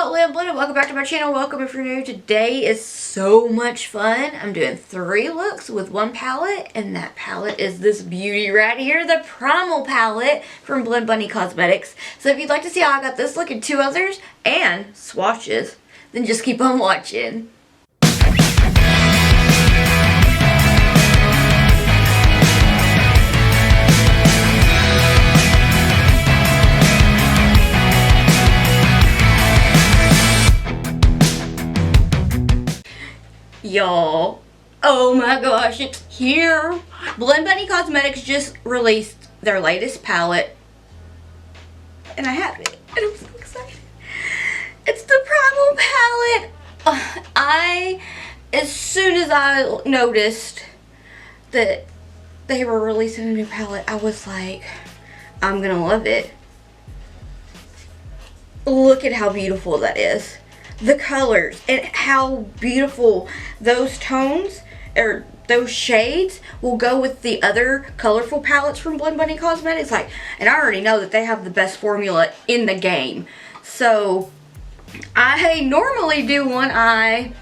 up, Lamb Blend, and welcome back to my channel. Welcome if you're new. Today is so much fun. I'm doing 3 looks with one palette, and that palette is this beauty right here, the Primal palette from Blend Bunny Cosmetics. So if you'd like to see how I got this look and 2 others, and swatches, then just keep on watching. Y'all, oh my gosh, it's here. Blend Bunny Cosmetics just released their latest palette, and I have it, and I'm so excited. It's the Primal palette. As soon as I noticed that they were releasing a new palette, I was like, I'm gonna love it. Look at how beautiful that is. The colors and how beautiful those tones or those shades will go with the other colorful palettes from Blend Bunny Cosmetics. And I already know that they have the best formula in the game. So I normally do one eye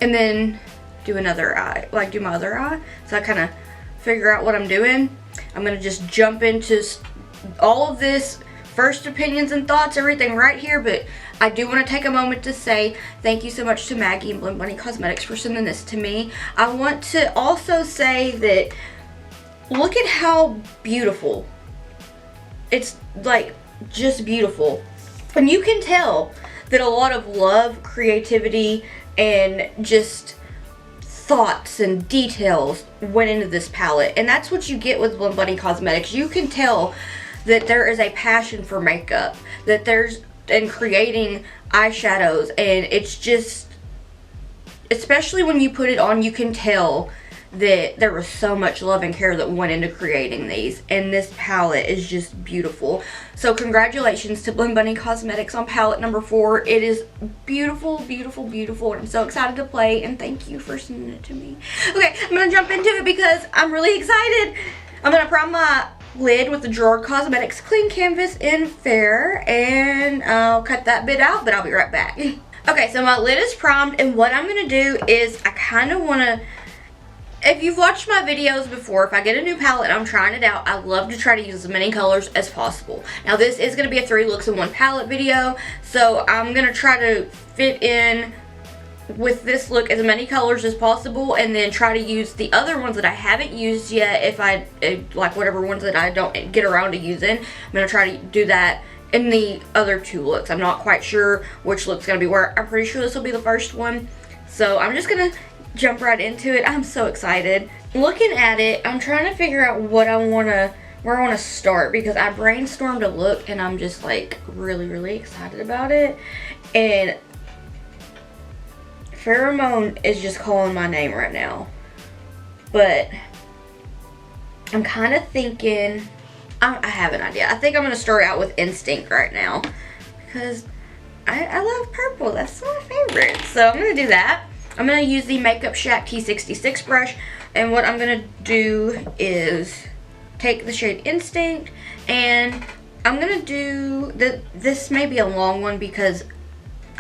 and then do another eye, like do my other eye. So I kind of figure out what I'm doing. I'm gonna just jump into all of this first opinions and thoughts, everything right here, but I do want to take a moment to say thank you so much to Maggie and Blend Bunny Cosmetics for sending this to me. I want to also say that look at how beautiful. It's like just beautiful. And you can tell that a lot of love, creativity, and just thoughts and details went into this palette. And that's what you get with Blend Bunny Cosmetics. You can tell that there is a passion for makeup, that there's and creating eyeshadows, and it's just, especially when you put it on, you can tell that there was so much love and care that went into creating these, and this palette is just beautiful. So congratulations to Blend Bunny Cosmetics on palette number 4. It is beautiful, beautiful, beautiful, and I'm so excited to play, and thank you for sending it to me. Okay, I'm gonna jump into it because I'm really excited. I'm gonna prime my lid with the Drawer Cosmetics Clean Canvas in Fair, and I'll cut that bit out, but I'll be right back. Okay, so my lid is primed, and what I'm going to do is I kind of want to, if you've watched my videos before, if I get a new palette and I'm trying it out, I love to try to use as many colors as possible. Now this is going to be a 3 looks in 1 palette video, so I'm going to try to fit in with this look as many colors as possible, and then try to use the other ones that I haven't used yet. If I like whatever ones that I don't get around to using, I'm gonna try to do that in the other 2 looks. I'm not quite sure which look's gonna be where. I'm pretty sure this will be the first one, so I'm just gonna jump right into it. I'm so excited. Looking at it, I'm trying to figure out what I wanna, where I wanna start, because I brainstormed a look and I'm just like really excited about it. And Pheromone is just calling my name right now, but I'm kind of thinking, I have an idea. I think I'm going to start out with Instinct right now, because I love purple. That's my favorite. So I'm going to do that. I'm going to use the Makeup Shack T66 brush, and what I'm going to do is take the shade Instinct, and I'm going to do, this may be a long one because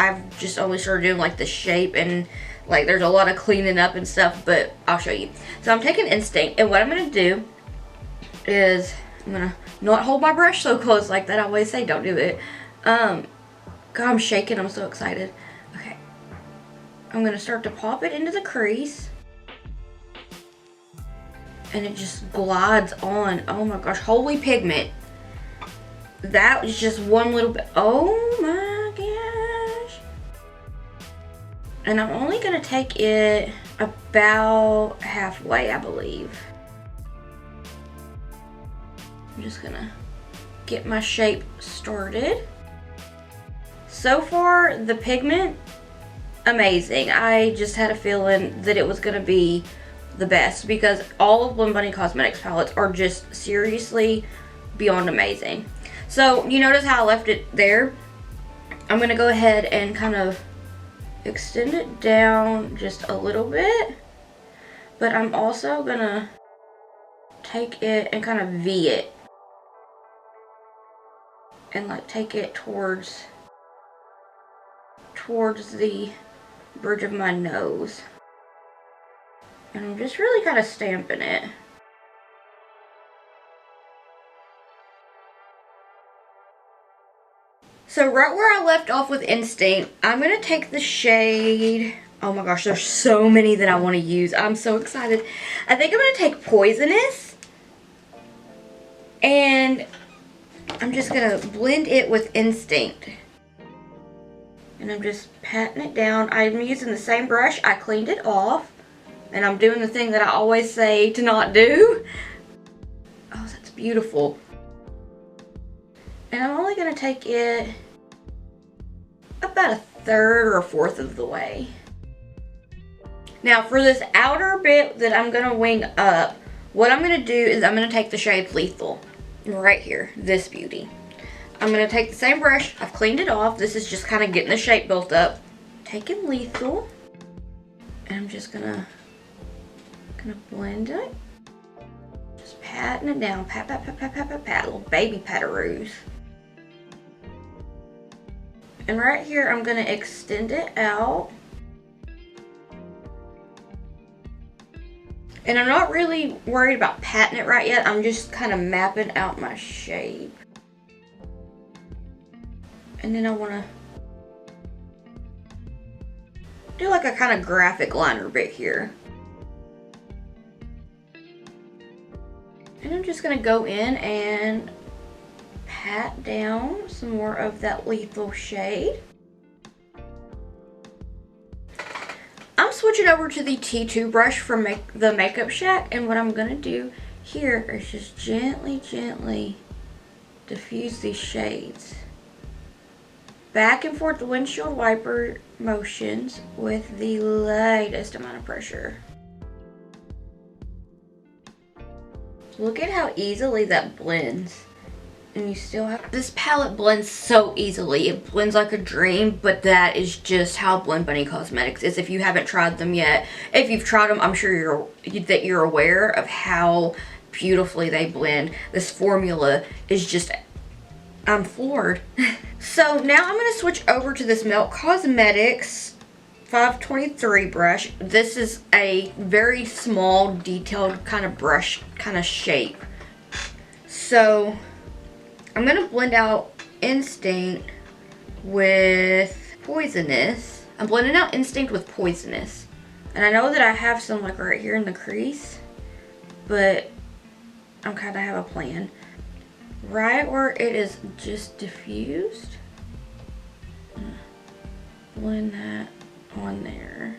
I've just only started doing like the shape, and like there's a lot of cleaning up and stuff, but I'll show you. So I'm taking Instinct, and what I'm going to do is I'm going to not hold my brush so close like that. I always say don't do it. God, I'm shaking. I'm so excited. Okay. I'm going to start to pop it into the crease, and it just glides on. Oh my gosh, holy pigment. That was just one little bit. Oh my. And I'm only going to take it about halfway, I believe. I'm just going to get my shape started. So far, the pigment, amazing. I just had a feeling that it was going to be the best, because all of Blend Bunny Cosmetics palettes are just seriously beyond amazing. So you notice how I left it there? I'm going to go ahead and kind of extend it down just a little bit, but I'm also gonna take it and kind of V it and like take it towards towards the bridge of my nose. And I'm just really kind of stamping it. So right where I left off with Instinct, I'm going to take the shade, oh my gosh, there's so many that I want to use. I'm so excited. I think I'm going to take Poisonous. And I'm just going to blend it with Instinct. And I'm just patting it down. I'm using the same brush. I cleaned it off. And I'm doing the thing that I always say to not do. Oh, that's beautiful. And I'm only going to take it about a third or a fourth of the way. Now for this outer bit that I'm going to wing up, what I'm going to do is I'm going to take the shade Lethal. Right here, this beauty. I'm going to take the same brush. I've cleaned it off. This is just kind of getting the shape built up. Taking Lethal. And I'm just going to blend it. Just patting it down. Pat, pat, pat, pat, pat, pat, pat. Little baby pataroos. And right here, I'm going to extend it out. And I'm not really worried about patting it right yet. I'm just kind of mapping out my shape. And then I want to do like a kind of graphic liner bit here. And I'm just going to go in and pat down some more of that Lethal shade. I'm switching over to the T2 brush from the Makeup Shack, and what I'm going to do here is just gently, gently diffuse these shades. Back and forth the windshield wiper motions with the lightest amount of pressure. Look at how easily that blends. And you still have, this palette blends so easily. It blends like a dream, but that is just how Blend Bunny Cosmetics is. If you haven't tried them yet, if you've tried them, I'm sure you're aware of how beautifully they blend. This formula is just, I'm floored. So now I'm going to switch over to this Melt Cosmetics 523 brush. This is a very small, detailed kind of brush, kind of shape. So I'm going to blend out Instinct with Poisonous. I'm blending out Instinct with Poisonous. And I know that I have some like right here in the crease, but I'm kind of have a plan. Right where it is just diffused, blend that on there.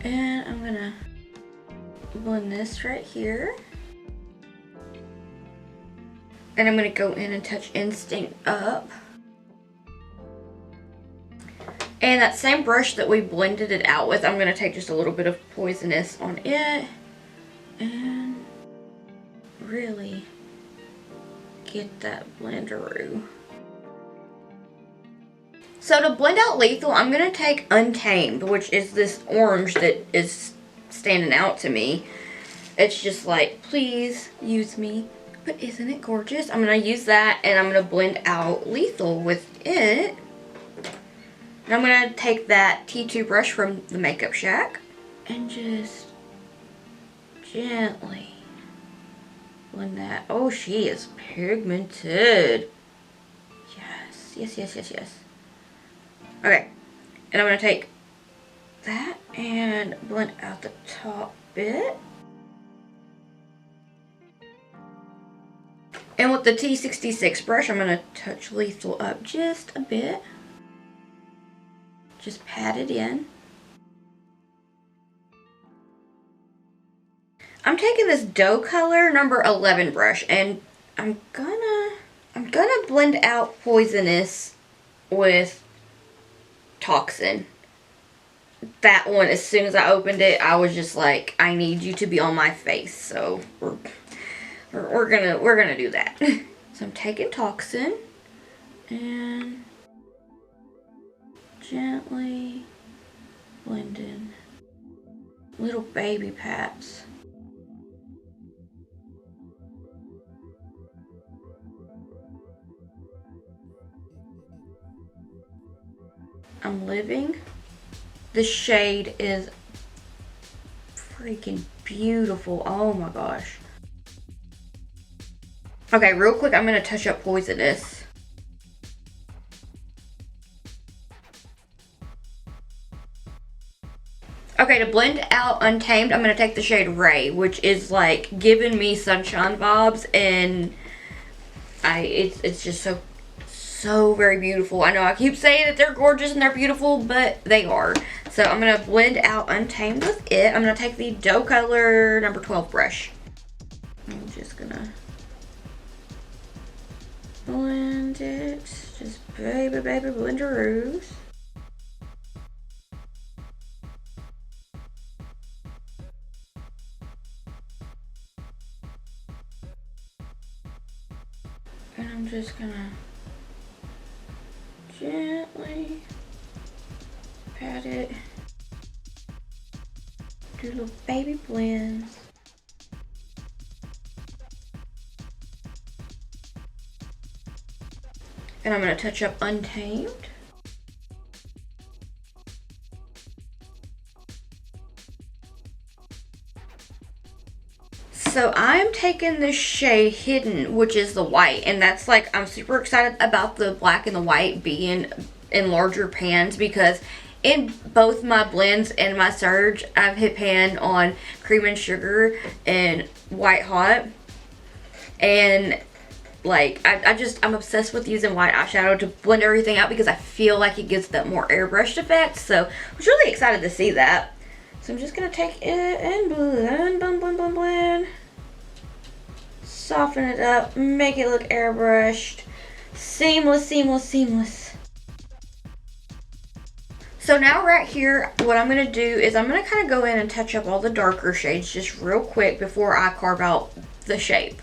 And I'm gonna blend this right here. And I'm gonna go in and touch Instinct up. And that same brush that we blended it out with, I'm gonna take just a little bit of Poisonous on it and really get that blenderoo. So to blend out Lethal, I'm going to take Untamed, which is this orange that is standing out to me. It's just like, please use me. But isn't it gorgeous? I'm going to use that and I'm going to blend out Lethal with it. And I'm going to take that T2 brush from the Makeup Shack and just gently blend that. Oh, she is pigmented. Yes, yes, yes, yes, yes. Okay, and I'm going to take that and blend out the top bit. And with the T66 brush, I'm going to touch Lethal up just a bit. Just pat it in. I'm taking this dough color number 11 brush and I'm gonna blend out Poisonous with Toxin. That one, as soon as I opened it, I was just like, I need you to be on my face. So we're gonna do that. So I'm taking Toxin and gently blending little baby pats. I'm living. The shade is freaking beautiful. Oh my gosh. Okay, real quick, I'm gonna touch up Poisonous. Okay, to blend out Untamed, I'm gonna take the shade Ray, which is like giving me sunshine vibes, and it's just so very beautiful. I know I keep saying that they're gorgeous and they're beautiful, but they are. So I'm gonna blend out Untamed with it. I'm gonna take the Doe Color number 12 brush. I'm just gonna blend it. Just baby blenderoos. And I'm just gonna gently pat it. Do little baby blends. And I'm gonna touch up Untamed. So I'm taking the shade Hidden, which is the white, and that's like, I'm super excited about the black and the white being in larger pans, because in both my blends and my Surge, I've hit pan on Cream and Sugar and White Hot, and like I'm obsessed with using white eyeshadow to blend everything out, because I feel like it gives that more airbrushed effect. So I was really excited to see that. So I'm just gonna take it and blend. Soften it up, make it look airbrushed. Seamless. So now right here, what I'm gonna do is I'm gonna kind of go in and touch up all the darker shades just real quick before I carve out the shape.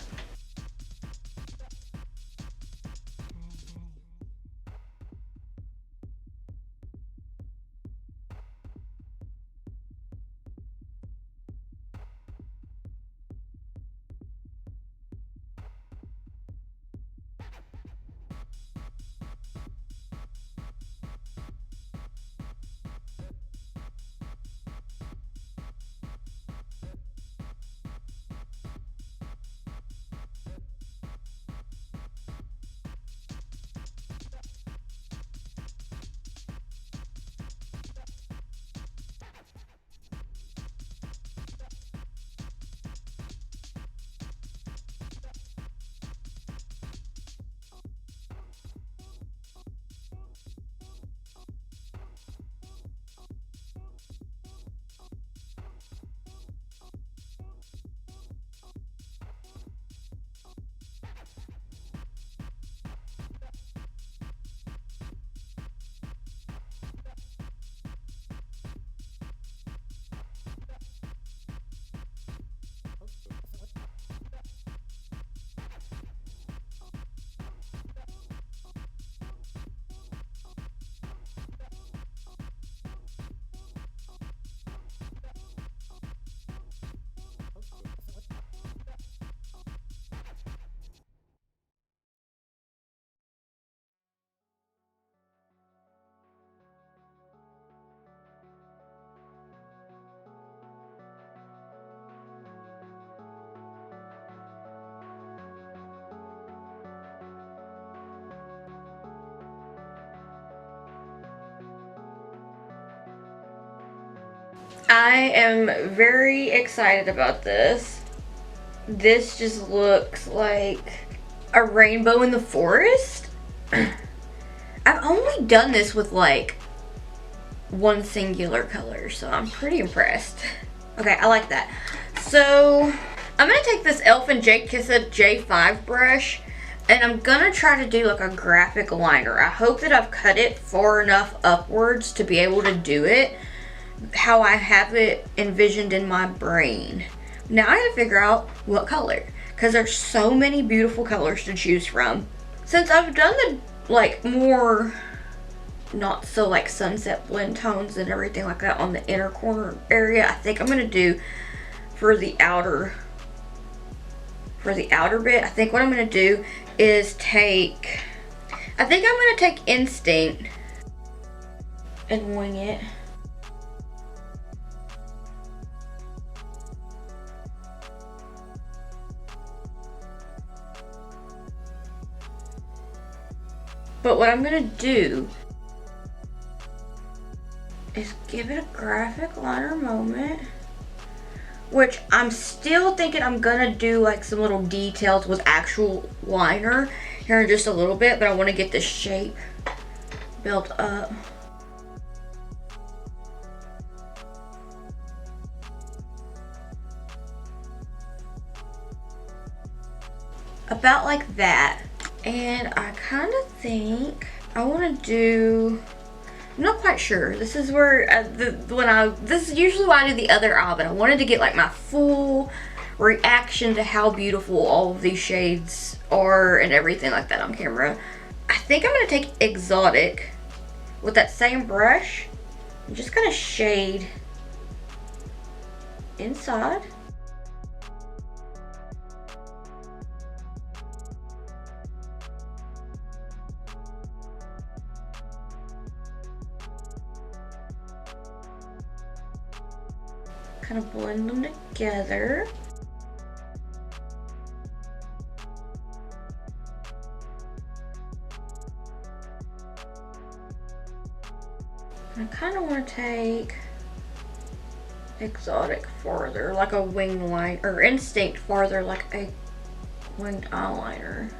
I am very excited about this. This just looks like a rainbow in the forest. I've only done this with like one singular color, so I'm pretty impressed. Okay, I like that. So I'm gonna take this Elf and Jake Kissa J5 brush, and I'm gonna try to do like a graphic liner. I hope that I've cut it far enough upwards to be able to do it how I have it envisioned in my brain. Now I gotta figure out what color, because there's so many beautiful colors to choose from. Since I've done the like more not so like sunset blend tones and everything like that on the inner corner area, I think I'm gonna do for the outer bit, I think what I'm gonna do is take Instinct and wing it. But what I'm gonna do is give it a graphic liner moment, which I'm still thinking I'm gonna do like some little details with actual liner here in just a little bit, but I wanna get the shape built up. About like that. And I kind of think I want to do, I'm not quite sure. This is where, this is usually why I do the other eye, but I wanted to get like my full reaction to how beautiful all of these shades are and everything like that on camera. I think I'm going to take Exotic with that same brush. I'm just going to shade inside. Kind of blend them together. I kind of want to take Exotic farther, like a wing line, or Instinct farther, like a winged eyeliner.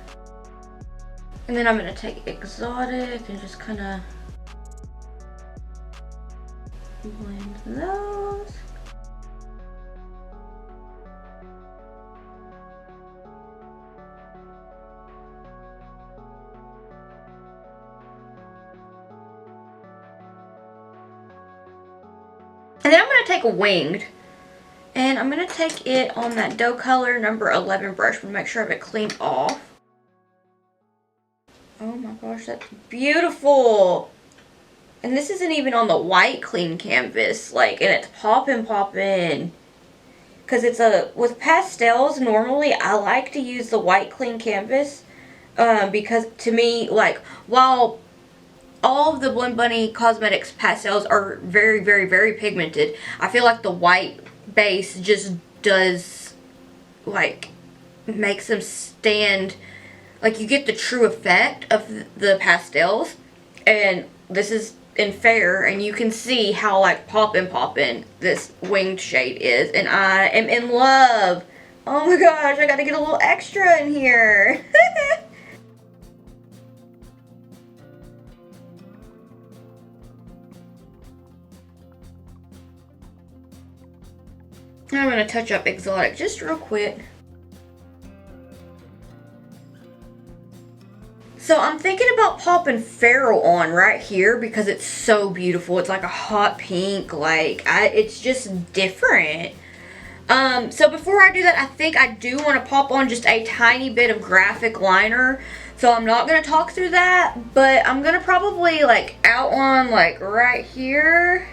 And then I'm going to take Exotic and just kind of blend those. And then I'm going to take a winged, and I'm going to take it on that dough color number 11 brush to make sure I have it cleaned off. Oh my gosh, that's beautiful. And this isn't even on the white clean canvas, like, and it's popping. Because it's with pastels, normally I like to use the white clean canvas, because to me, like, while all of the Blend Bunny Cosmetics pastels are very, very, very pigmented, I feel like the white base just does, like, makes them stand, like, you get the true effect of the pastels. And this is in Fair, and you can see how, like, poppin' this winged shade is, and I am in love. Oh my gosh, I gotta get a little extra in here. I'm going to touch up Exotic just real quick. So I'm thinking about popping Feral on right here because it's so beautiful. It's like a hot pink, like, it's just different. So before I do that, I think I do want to pop on just a tiny bit of graphic liner. So I'm not going to talk through that, but I'm going to probably like outline like right here,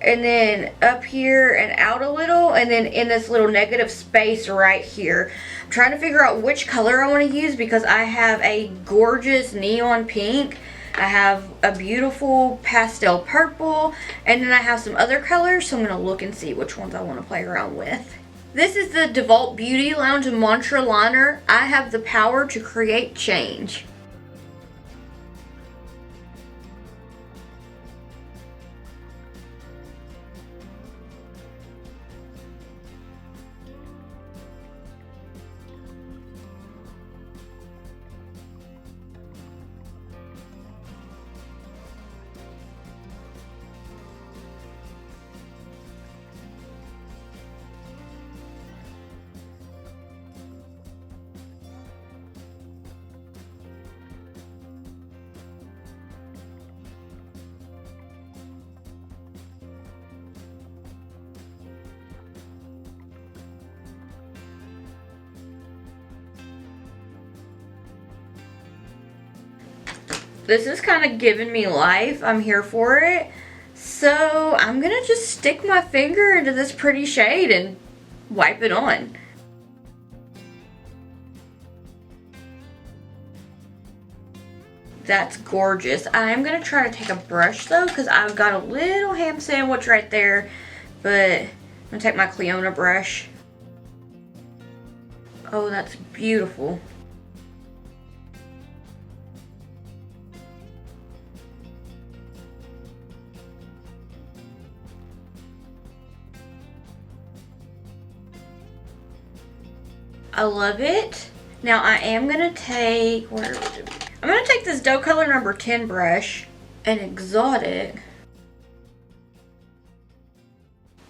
and then up here and out a little, and then in this little negative space right here. I'm trying to figure out which color I want to use because I have a gorgeous neon pink, I have a beautiful pastel purple, and then I have some other colors, so I'm going to look and see which ones I want to play around with. This is the DeVault Beauty Lounge Mantra Liner. I have the power to create change. This is kind of giving me life. I'm here for it. So I'm going to just stick my finger into this pretty shade and wipe it on. That's gorgeous. I'm going to try to take a brush though, because I've got a little ham sandwich right there. But I'm going to take my Cleona brush. Oh, that's beautiful. I love it. Now I am gonna take, I'm gonna take this dough color number 10 brush and Exotic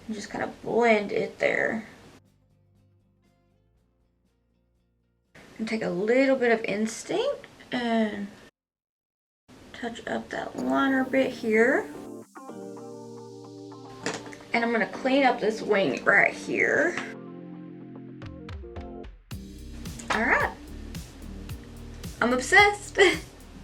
and just kind of blend it there. And take a little bit of Instinct and touch up that liner bit here. And I'm gonna clean up this wing right here. Alright. I'm obsessed.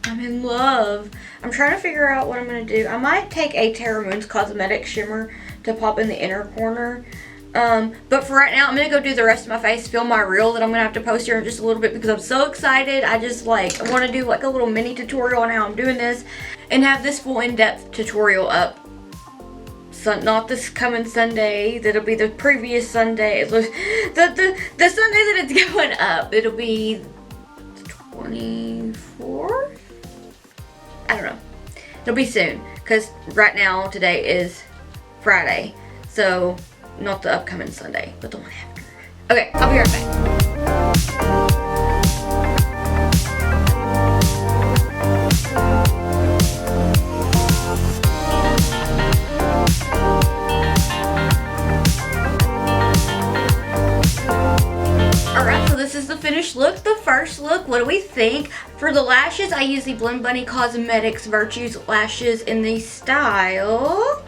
I'm in love. I'm trying to figure out what I'm going to do. I might take a Terra Moon's Cosmetic Shimmer to pop in the inner corner. But for right now, I'm going to go do the rest of my face, film my reel that I'm going to have to post here in just a little bit because I'm so excited. I just I want to do like a little mini tutorial on how I'm doing this and have this full in-depth tutorial up. So not this coming Sunday, that'll be the previous Sunday. The Sunday that it's going up, it'll be the 24th? I don't know. It'll be soon, because right now, today is Friday. So, not the upcoming Sunday, but the one after. Okay, I'll be right back. This is the finished look, the first look. What do we think? For the lashes, I use the Blend Bunny Cosmetics Virtues lashes in the style.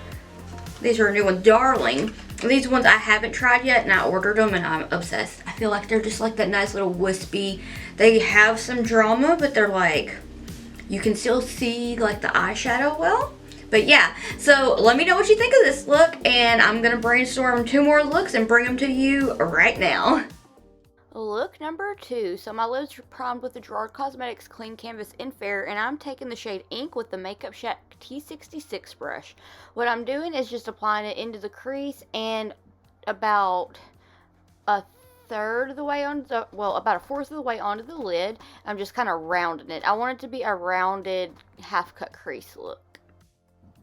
These are a new one, Darling. These ones I haven't tried yet and I ordered them and I'm obsessed. I feel like they're just like that nice little wispy. They have some drama, but they're like, you can still see like the eyeshadow well. But yeah, so let me know what you think of this look and I'm gonna brainstorm 2 more looks and bring them to you right now. Look number 2. So my lids are primed with the Gerard Cosmetics Clean Canvas in Fair, and I'm taking the shade Ink with the Makeup Shack T66 brush. What I'm doing is just applying it into the crease and about a third of the way on the, well, about a fourth of the way onto the lid. I'm just kind of rounding it. I want it to be a rounded half-cut crease look.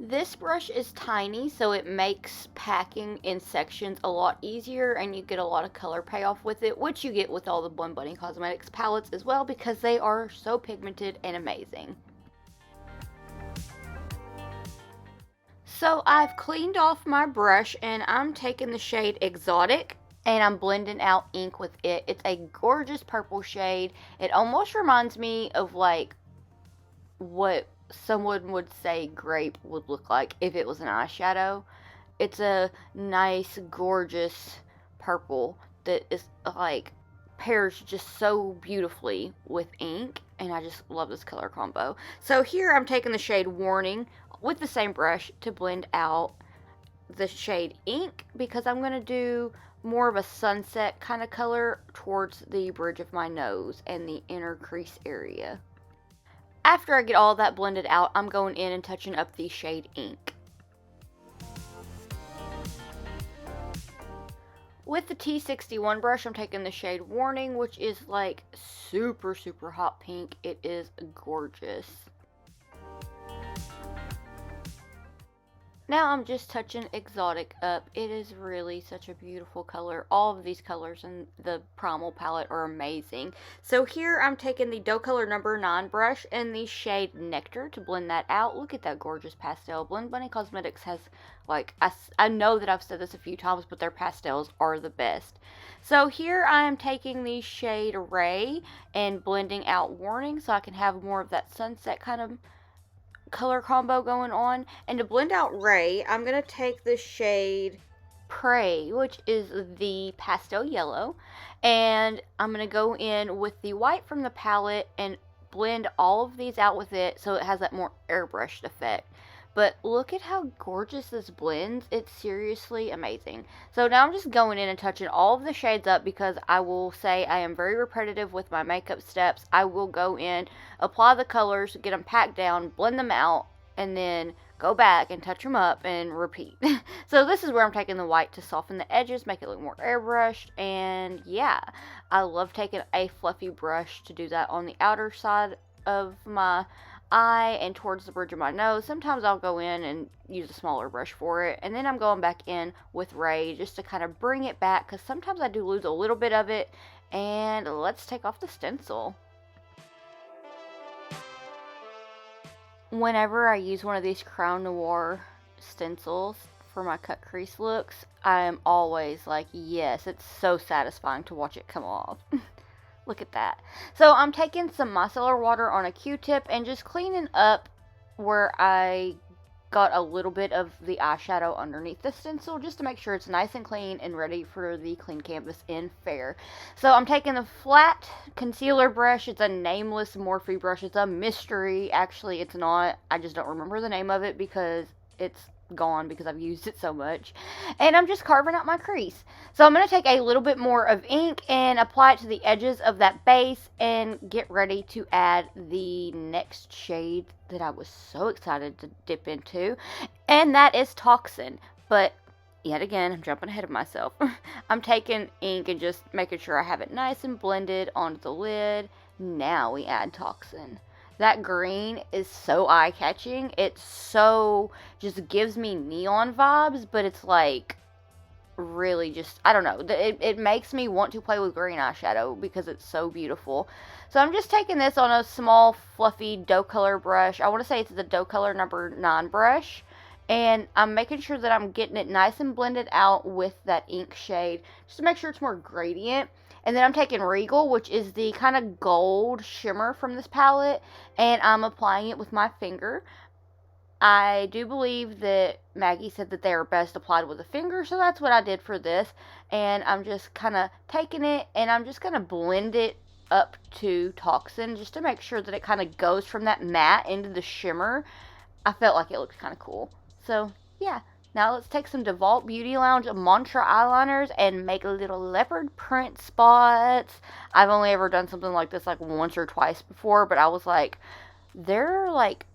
This brush is tiny, so it makes packing in sections a lot easier and you get a lot of color payoff with it, which you get with all the Blend Bunny Cosmetics palettes as well because they are so pigmented and amazing. So I've cleaned off my brush and I'm taking the shade Exotic and I'm blending out ink with it. It's a gorgeous purple shade. It almost reminds me of like what someone would say grape would look like if it was an eyeshadow. It's a nice, gorgeous purple that is like pairs just so beautifully with ink, and I just love this color combo. So here I'm taking the shade Warning with the same brush to blend out the shade Ink because I'm going to do more of a sunset kind of color towards the bridge of my nose and the inner crease area. After I get all that blended out, I'm going in and touching up the shade Ink. With the T61 brush, I'm taking the shade Warning, which is like super, super hot pink. It is gorgeous. Now I'm just touching Exotic up. It is really such a beautiful color. All of these colors in the Primal palette are amazing. So here I'm taking the dough color number 9 brush and the shade Nectar to blend that out. Look at that gorgeous pastel. Blend Bunny Cosmetics has, like, I know that I've said this a few times, but their pastels are the best. So here I am taking the shade Ray and blending out Warning so I can have more of that sunset kind of color combo going on. And to blend out Ray, I'm going to take the shade Prey, which is the pastel yellow, and I'm going to go in with the white from the palette and blend all of these out with it so it has that more airbrushed effect. But look at how gorgeous this blends. It's seriously amazing. So now I'm just going in and touching all of the shades up because I will say I am very repetitive with my makeup steps. I will go in, apply the colors, get them packed down, blend them out, and then go back and touch them up and repeat. So this is where I'm taking the white to soften the edges, make it look more airbrushed. And yeah, I love taking a fluffy brush to do that on the outer side of my eye and towards the bridge of my nose. Sometimes I'll go in and use a smaller brush for it, and then I'm going back in with Ray just to kind of bring it back because sometimes I do lose a little bit of it. And let's take off the stencil. Whenever I use one of these Crown Noir stencils for my cut crease looks, I am always like, yes, it's so satisfying to watch it come off. Look at that. So I'm taking some micellar water on a Q-tip and just cleaning up where I got a little bit of the eyeshadow underneath the stencil just to make sure it's nice and clean and ready for the clean canvas in Fair. So I'm taking a flat concealer brush. It's a nameless Morphe brush. It's a mystery. Actually, it's not. I just don't remember the name of it because it's gone because I've used it so much. And I'm just carving out my crease. So I'm going to take a little bit more of ink and apply it to the edges of that base and get ready to add the next shade that I was so excited to dip into, and that is Toxin. But yet again, I'm jumping ahead of myself. I'm taking ink and just making sure I have it nice and blended onto the lid. Now we add Toxin. That green is so eye-catching. It so just gives me neon vibes, but it's like really just, I don't know. It makes me want to play with green eyeshadow because it's so beautiful. So I'm just taking this on a small, fluffy dough color brush. I want to say it's the dough color number 9 brush. And I'm making sure that I'm getting it nice and blended out with that ink shade just to make sure it's more gradient. And then I'm taking Regal, which is the kind of gold shimmer from this palette, and I'm applying it with my finger. I do believe that Maggie said that they are best applied with a finger, so that's what I did for this. And I'm just kind of taking it, and I'm just going to blend it up to Toxin just to make sure that it kind of goes from that matte into the shimmer. I felt like it looked kind of cool. So, yeah. Now let's take some DeVault Beauty Lounge Mantra eyeliners and make little leopard print spots. I've only ever done something like this like once or twice before, but I was like, there are like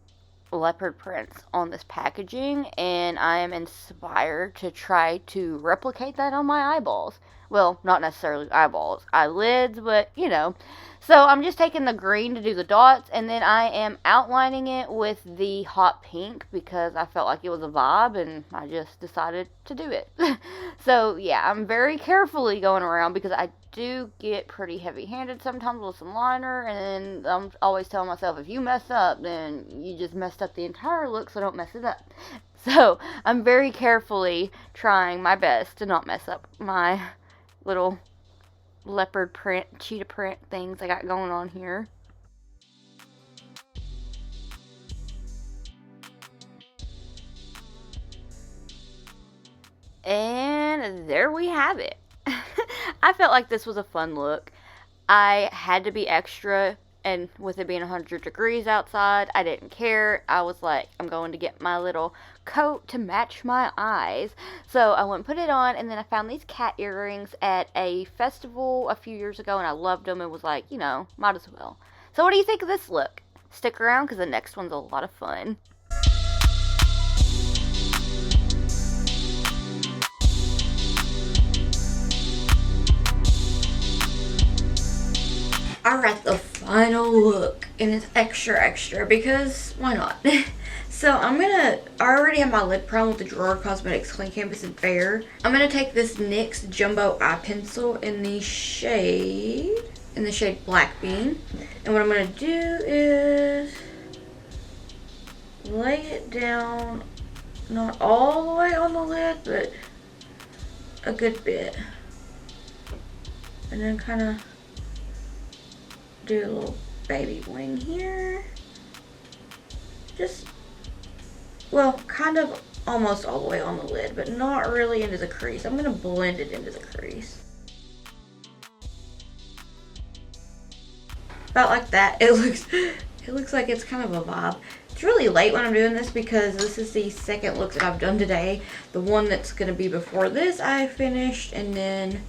leopard prints on this packaging, and I am inspired to try to replicate that on my eyeballs. Well, not necessarily eyeballs, eyelids, but you know. So I'm just taking the green to do the dots, and then I am outlining it with the hot pink because I felt like it was a vibe, and I just decided to do it. So yeah, I'm very carefully going around because I do get pretty heavy-handed sometimes with some liner, and I'm always telling myself, if you mess up, then you just messed up the entire look, so don't mess it up. So I'm very carefully trying my best to not mess up my little leopard print, cheetah print things I got going on here. And there we have it. I felt like this was a fun look. I had to be extra, and with it being 100 degrees outside, I didn't care. I was like, I'm going to get my little coat to match my eyes. So I went and put it on, and then I found these cat earrings at a festival a few years ago, and I loved them. It was like, you know, might as well. So what do you think of this look? Stick around because the next one's a lot of fun. Alright, the final look, and it's extra because why not? So I already have my lip primer with the Drawer Cosmetics Clean Canvas in Fair. I'm gonna take this NYX Jumbo Eye Pencil in the shade Black Bean, and what I'm gonna do is lay it down, not all the way on the lid, but a good bit, and then kind of do a little baby bling here. Just, well, kind of almost all the way on the lid, but not really into the crease. I'm gonna blend it into the crease. About like that. It looks like it's kind of a vibe. It's really late when I'm doing this because this is the second look that I've done today. The one that's going to be before this I finished and then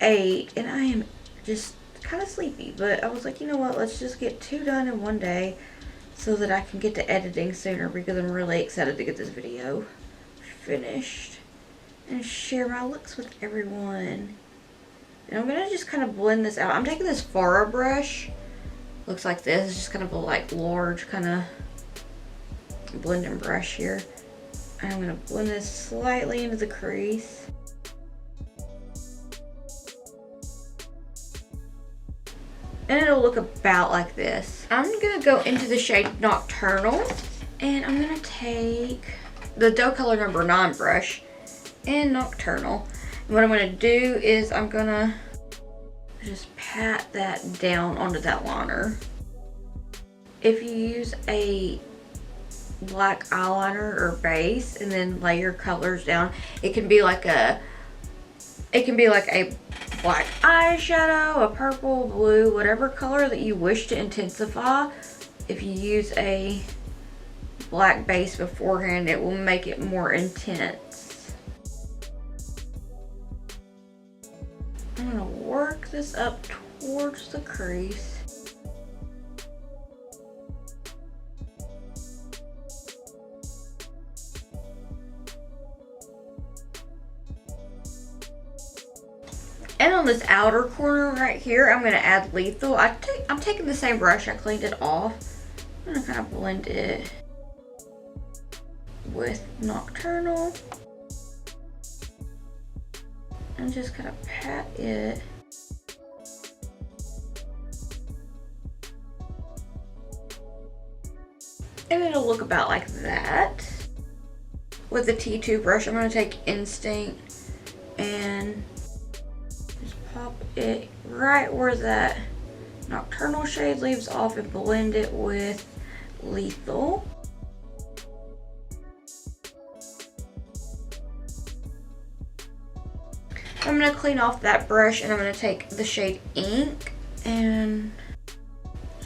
ate, and I am just kind of sleepy, but I was like, you know what, let's just get 2 done in one day so that I can get to editing sooner, because I'm really excited to get this video finished and share my looks with everyone. And I'm gonna just kind of blend this out. I'm taking this Farah brush, looks like this. It's just kind of a like large kind of blending brush here. And I'm gonna blend this slightly into the crease. And it'll look about like this. I'm gonna go into the shade Nocturnal, and I'm gonna take the Doe Color number 9 brush and Nocturnal. And what I'm gonna do is I'm gonna just pat that down onto that liner. If you use a black eyeliner or base and then layer colors down, it can be like a black eyeshadow, a purple, blue, whatever color that you wish to intensify. If you use a black base beforehand, it will make it more intense. I'm gonna work this up towards the crease. And on this outer corner right here, I'm gonna add Lethal. I'm taking the same brush, I cleaned it off. I'm gonna kind of blend it with Nocturnal. And just kind of pat it. And it'll look about like that. With the T2 brush, I'm gonna take Instinct and pop it right where that Nocturnal shade leaves off and blend it with Lethal. I'm going to clean off that brush, and I'm going to take the shade Ink and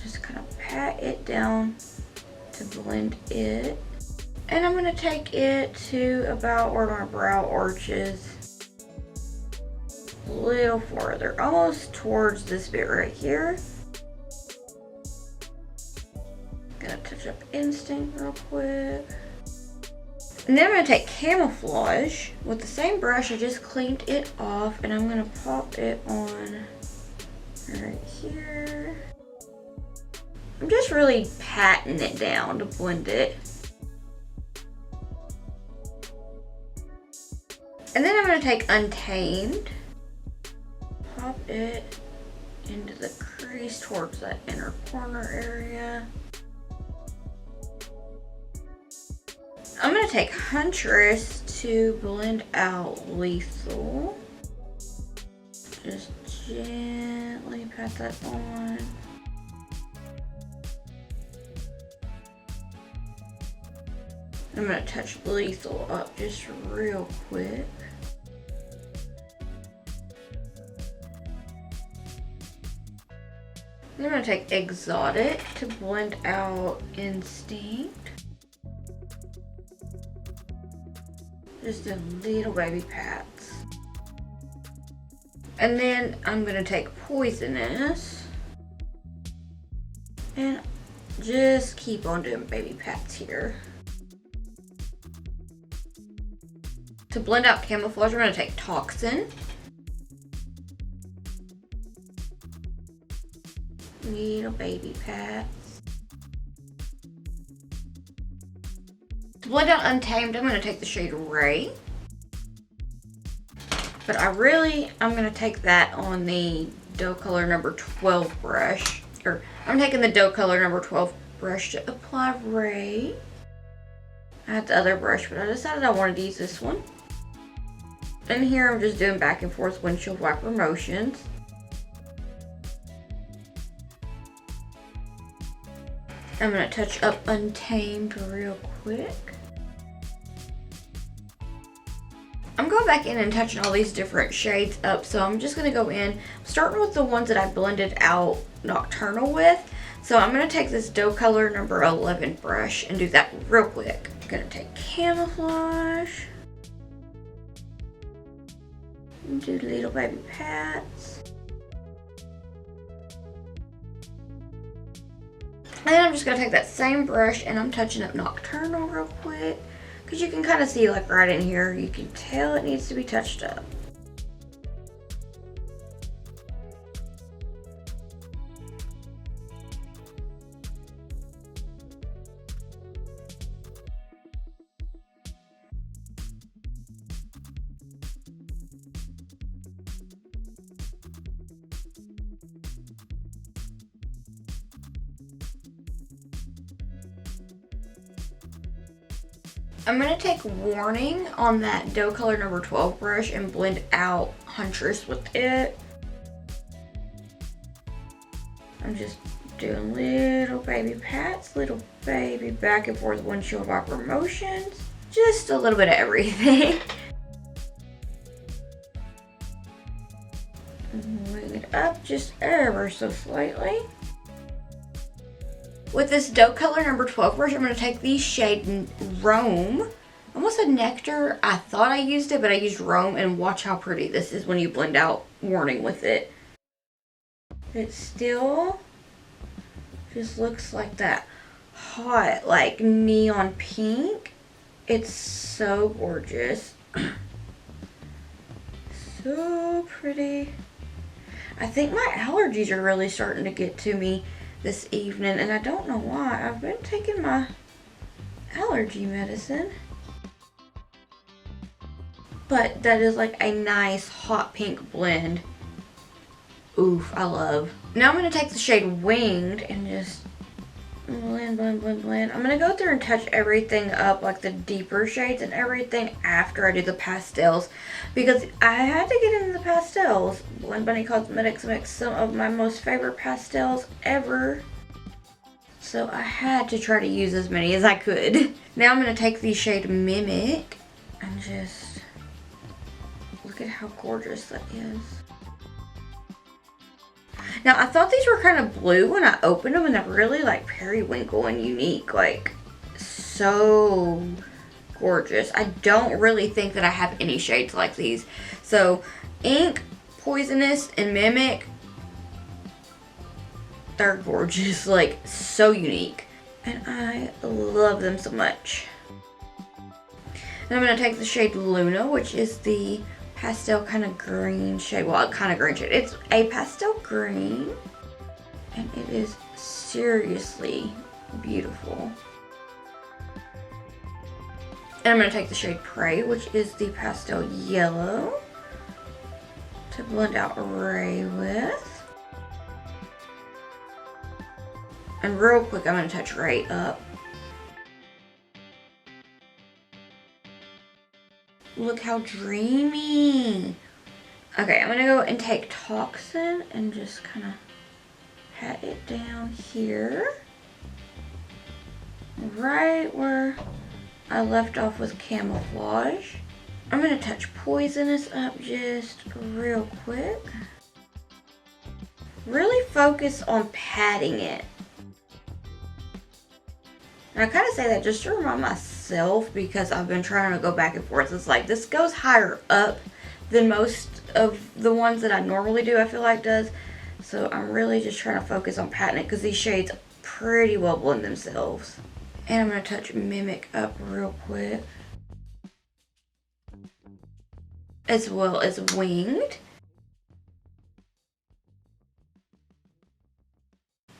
just kind of pat it down to blend it. And I'm going to take it to about where my brow arches. A little farther, almost towards this bit right here. Gonna touch up Instinct real quick. And then I'm gonna take Camouflage with the same brush. I just cleaned it off, and I'm gonna pop it on right here. I'm just really patting it down to blend it. And then I'm gonna take Untamed. Pop it into the crease towards that inner corner area. I'm going to take Huntress to blend out Lethal. Just gently pat that on. I'm going to touch Lethal up just real quick. I'm going to take Exotic to blend out Instinct. Just a little baby pats. And then I'm going to take Poisonous and just keep on doing baby pats here. To blend out Camouflage, we're going to take Toxin. Little baby pats. To blend out Untamed, I'm going to take the shade Ray. But I'm going to take that on the Doe Color number 12 brush. Or I'm taking the Doe Color number 12 brush to apply Ray. I had the other brush, but I decided I wanted to use this one. And here I'm just doing back and forth windshield wiper motions. I'm going to touch up Untamed real quick. I'm going back in and touching all these different shades up, so I'm just going to go in, starting with the ones that I blended out Nocturnal with. So I'm going to take this dough color number 11 brush and do that real quick. I'm going to take camouflage. And do little baby pats. And then I'm just going to take that same brush and I'm touching up nocturnal real quick. Because you can kind of see like right in here, you can tell it needs to be touched up. I'm going to take Warning on that dough color number 12 brush and blend out Huntress with it. I'm just doing little baby pats, little baby back and forth windshield wiper motions. Just a little bit of everything. Moving it up just ever so slightly. With this dough color number 12 brush, I'm going to take the shade Rome. I almost said Nectar. I thought I used it, but I used Rome, and watch how pretty this is when you blend out Warning with it. It still just looks like that hot, like neon pink. It's so gorgeous. So pretty. I think my allergies are really starting to get to me this evening, and I don't know why. I've been taking my allergy medicine, but that is like a nice hot pink blend. Oof, I love. Now I'm going to take the shade Winged and just blend, blend, blend, blend. I'm going to go through and touch everything up, like the deeper shades and everything, after I do the pastels, because I had to get into the pastels. Blend Bunny Cosmetics makes some of my most favorite pastels ever, so I had to try to use as many as I could. Now I'm going to take the shade Mimic and just look at how gorgeous that is. Now, I thought these were kind of blue when I opened them, and they're really like periwinkle and unique. Like, so gorgeous. I don't really think that I have any shades like these. So, Ink, Poisonous, and Mimic, they're gorgeous. Like, so unique. And I love them so much. And I'm going to take the shade Luna, which is the pastel kind of green shade. Well, kind of green shade. It's a pastel green, and it is seriously beautiful. And I'm going to take the shade Prey, which is the pastel yellow, to blend out Ray with. And real quick, I'm going to touch Ray up. Look how dreamy. Okay, I'm going to go and take Toxin and just kind of pat it down here. Right where I left off with Camouflage. I'm going to touch Poisonous up just real quick. Really focus on patting it. And I kind of say that just to remind myself, because I've been trying to go back and forth. It's like this goes higher up than most of the ones that I normally do, I feel like does. So I'm really just trying to focus on patting it, because these shades pretty well blend themselves. And I'm going to touch Mimic up real quick, as well as Winged.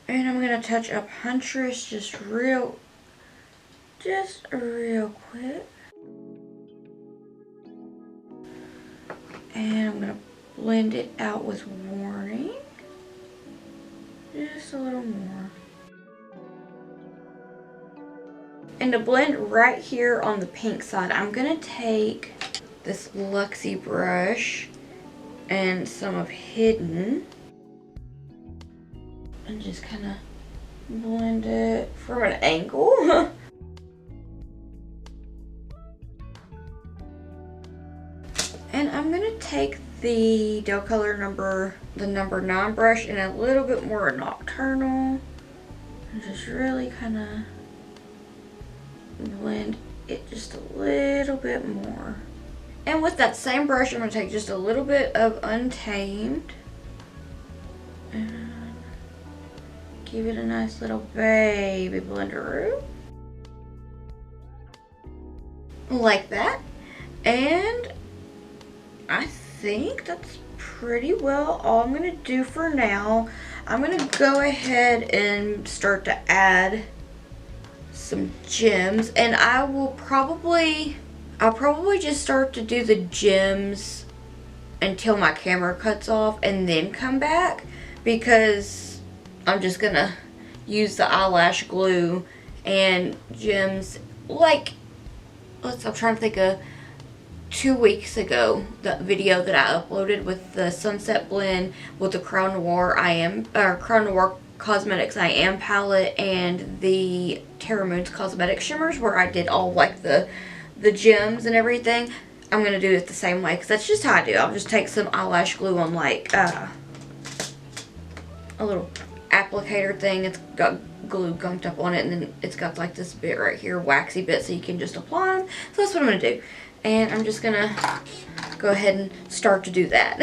And I'm going to touch up Huntress just real quick. And I'm going to blend it out with Warning. Just a little more. And to blend right here on the pink side, I'm going to take this Luxie brush and some of Hidden and just kind of blend it from an angle. And I'm going to take the dough color number 9 brush and a little bit more nocturnal And just really kind of blend it just a little bit more. And with that same brush, I'm going to take just a little bit of Untamed and give it a nice little baby blender like that. And I think that's pretty well all I'm going to do for now. I'm going to go ahead and start to add some gems, and I'll probably just start to do the gems until my camera cuts off and then come back, because I'm just gonna use the eyelash glue and gems. Like, I'm trying to think of 2 weeks ago, the video that I uploaded with the Sunset Blend with the Crown Noir Cosmetics I Am palette and the Terra Moons Cosmetic Shimmers, where I did all like the gems and everything. I'm gonna do it the same way, because that's just how I do. I'll just take some eyelash glue on like a little applicator thing. It's got glue gunked up on it, and then it's got like this bit right here, waxy bit, so you can just apply them. So that's what I'm gonna do, and I'm just gonna go ahead and start to do that.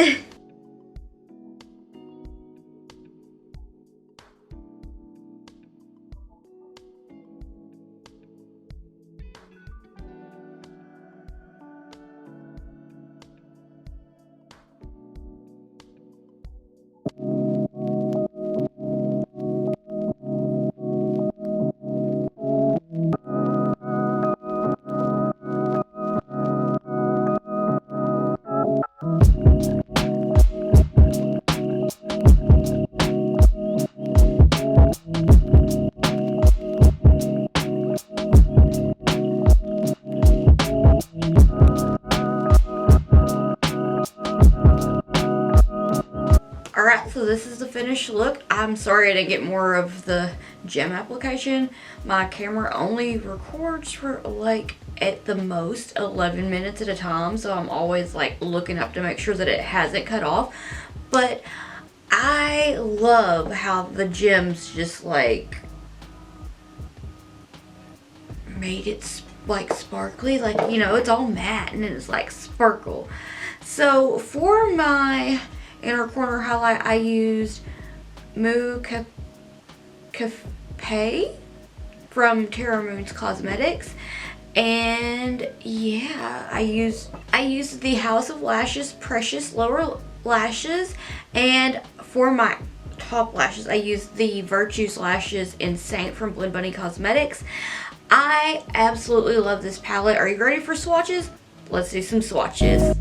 Alright, so this is the finished look. I'm sorry I didn't get more of the gem application. My camera only records for like at the most 11 minutes at a time, so I'm always like looking up to make sure that it hasn't cut off. But I love how the gems just like made it like sparkly, like, you know, it's all matte and it's like sparkle. So for my inner corner highlight, I used Moo Cafe from Terra Moons Cosmetics, and yeah, I used the House of Lashes Precious Lower Lashes, and for my top lashes I used the Virtues Lashes in Saint from Blend Bunny Cosmetics. I absolutely love this palette. Are you ready for swatches? Let's do some swatches.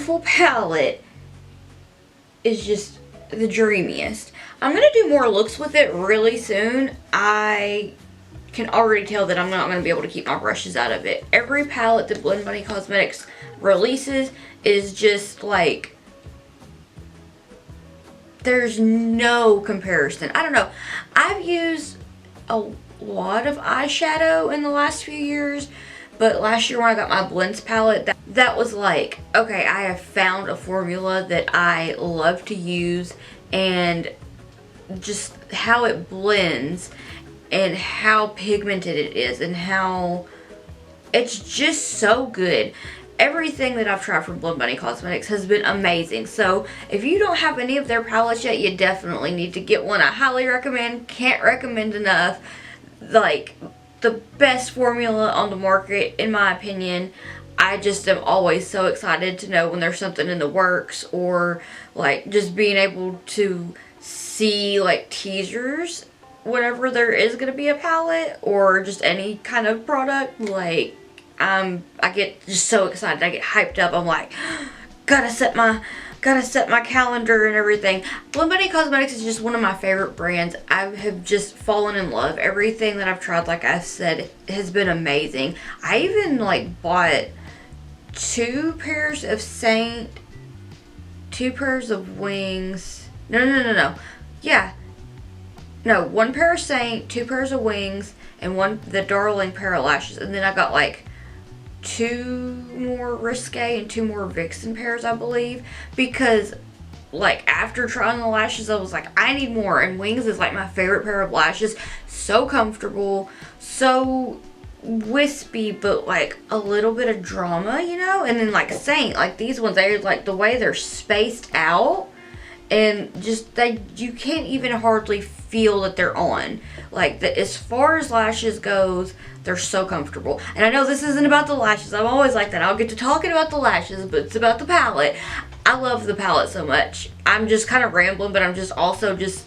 beautiful palette is just the dreamiest. I'm going to do more looks with it really soon. I can already tell that I'm not going to be able to keep my brushes out of it. Every palette that Blend Bunny Cosmetics releases is just like, there's no comparison. I don't know. I've used a lot of eyeshadow in the last few years, but last year when I got my blends palette, that was like, okay, I have found a formula that I love to use, and just how it blends and how pigmented it is and how it's just so good. Everything that I've tried from Blend Bunny Cosmetics has been amazing. So if you don't have any of their palettes yet, you definitely need to get one. I highly recommend. Can't recommend enough. Like, the best formula on the market, in my opinion. I just am always so excited to know when there's something in the works, or like just being able to see like teasers whenever there is going to be a palette or just any kind of product. Like, I get just so excited. I get hyped up. I'm like, gotta set my calendar and everything. Blend Bunny Cosmetics is just one of my favorite brands. I have just fallen in love. Everything that I've tried, like I've said, has been amazing. I even like bought 2 pairs of Saint, 2 pairs of wings. No. Yeah. No, 1 pair of Saint, 2 pairs of wings, and the Darling pair of lashes. And then I got like 2 more Risque and 2 more Vixen pairs, I believe, because like after trying the lashes, I was like, I need more. And wings is like my favorite pair of lashes. So comfortable, so wispy, but like a little bit of drama, you know. And then like Saint, like these ones, they're like, the way they're spaced out, and just you can't even hardly feel that they're on. Like, as far as lashes goes, they're so comfortable. And I know this isn't about the lashes. I'm always like that. I'll get to talking about the lashes, but it's about the palette. I love the palette so much. I'm just kind of rambling, but I'm just also just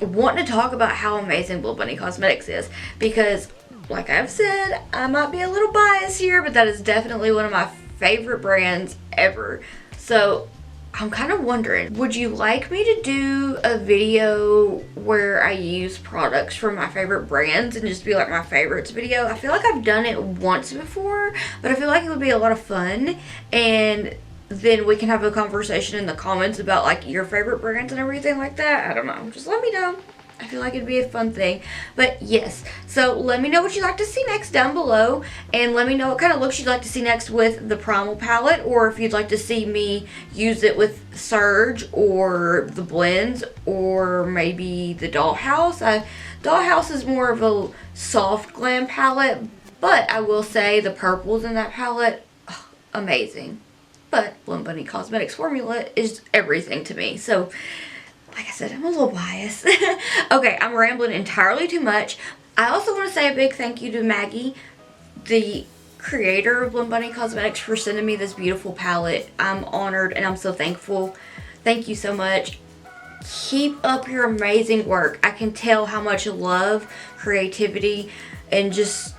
wanting to talk about how amazing Blend Bunny Cosmetics is, because like I've said, I might be a little biased here, but that is definitely one of my favorite brands ever. So I'm kind of wondering, would you like me to do a video where I use products from my favorite brands and just be like my favorites video? I feel like I've done it once before, but I feel like it would be a lot of fun, and then we can have a conversation in the comments about like your favorite brands and everything like that. I don't know, just let me know. I feel like it'd be a fun thing. But yes, so let me know what you'd like to see next down below, and let me know what kind of looks you'd like to see next with the Primal palette, or if you'd like to see me use it with Surge or the blends, or maybe the Dollhouse. Dollhouse is more of a soft glam palette, but I will say the purples in that palette, amazing. But Blend Bunny Cosmetics formula is everything to me. So like I said, I'm a little biased. Okay, I'm rambling entirely too much. I also want to say a big thank you to Maggie, the creator of Blend Bunny Cosmetics, for sending me this beautiful palette. I'm honored and I'm so thankful. Thank you so much. Keep up your amazing work. I can tell how much love, creativity, and just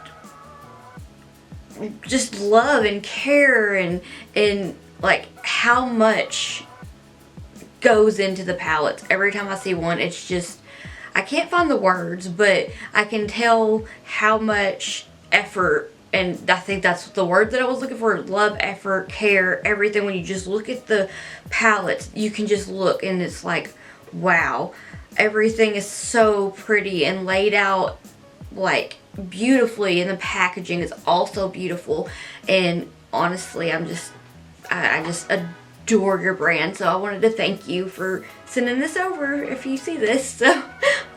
love and care and like how much goes into the palettes. Every time I see one, it's just, I can't find the words, but I can tell how much effort, and I think that's the word that I was looking for, love, effort, care, everything. When you just look at the palettes, you can just look and it's like, wow, everything is so pretty and laid out like beautifully, and the packaging is also beautiful. And honestly, I just adore your brand, so I wanted to thank you for sending this over if you see this. So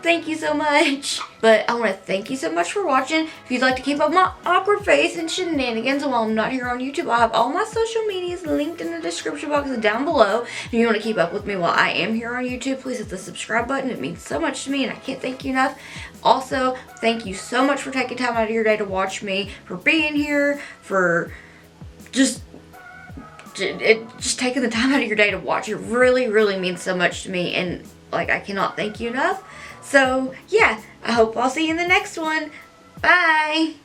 thank you so much. But I want to thank you so much for watching. If you'd like to keep up my awkward face and shenanigans while I'm not here on YouTube, I'll have all my social medias linked in the description box down below. If you want to keep up with me while I am here on YouTube, please hit the subscribe button. It means so much to me and I can't thank you enough. Also, thank you so much for taking time out of your day to watch me, for being here, for just taking the time out of your day to watch. It really, really means so much to me, and like I cannot thank you enough. So yeah, I hope I'll see you in the next one. Bye!